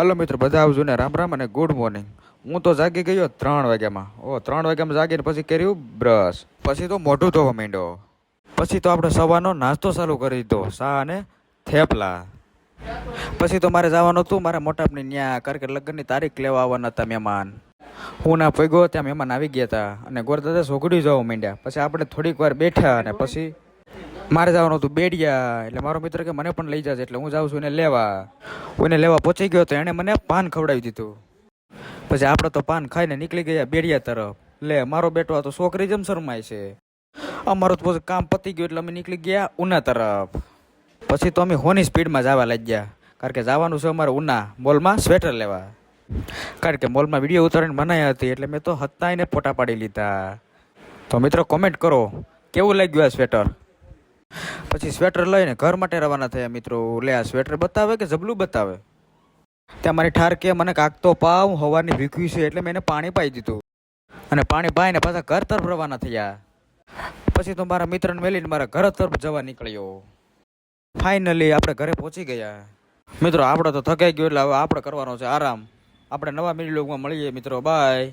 હાલો મિત્રો, બધા આવજો ને રામ રામ અને ગુડ મોર્નિંગ. હું તો જાગી ગયો 3 વાગ્યામાં. 3 વાગ્યામાં જાગીને પછી કર્યું બ્રશ, પછી તો મોઢું ધોવા માંડ્યો, પછી તો આપણે સવારનો નાસ્તો ચાલુ કરી દીધો, ચા અને થેપલા. પછી તો મારે જવાનું હતું મારા મોટાપની ન્યા, કારણ કે લગ્નની તારીખ લેવા આવવાના હતા મહેમાન. હું ના પગ્યો ત્યાં મહેમાન આવી ગયા હતા અને ગોરદાદા સોગડી જવા માંડ્યા. પછી આપણે થોડીક વાર બેઠા અને પછી મારે જવાનું હતું બેડિયા, એટલે મારો મિત્ર કે મને પણ લઈ જશે, એટલે હું જાઉં છું એને લેવા. હું એને લેવા પહોંચી ગયો તો એણે મને પાન ખવડાવી દીધું. પછી આપણે તો પાન ખાઈને નીકળી ગયા બેડિયા તરફ. લે મારો બેટો આ તો છોકરી જેમ શરમાય છે. અમારું તો પછી કામ પતી ગયું એટલે અમે નીકળી ગયા ઉના તરફ. પછી તો અમે હોની સ્પીડમાં જવા લાગ્યા, કારણ કે જવાનું છે અમારે ઉના મોલમાં સ્વેટર લેવા. કારણ કે મોલમાં વિડીયો ઉતારીને મનાઈ હતી, એટલે મેં તો હતાઈને ફોટા પાડી લીધા. તો મિત્રો કોમેન્ટ કરો કેવું લાગ્યું આ સ્વેટર. પછી સ્વેટર લઈને ઘર માટે રવાના થયા મિત્રો. લે આ સ્વેટર બતાવે કે જબલું બતાવે. ત્યાં મારી ઠાર કે મને કાક તો પાવ, હવાની ભીખ્યું છે, એટલે મેં એને પાણી પાઈ દીધું અને પાણી પાઈને પાછા ઘર તરફ રવાના થયા. પછી તો મારા મિત્રને મેલીને મારા ઘર તરફ જવા નીકળ્યો. ફાઇનલી આપણે ઘરે પહોંચી ગયા. મિત્રો આપણે તો થકાઈ ગયો, એટલે હવે આપણે કરવાનો છે આરામ. આપણે નવા મિની વ્લોગમાં મળીએ મિત્રો, બાય.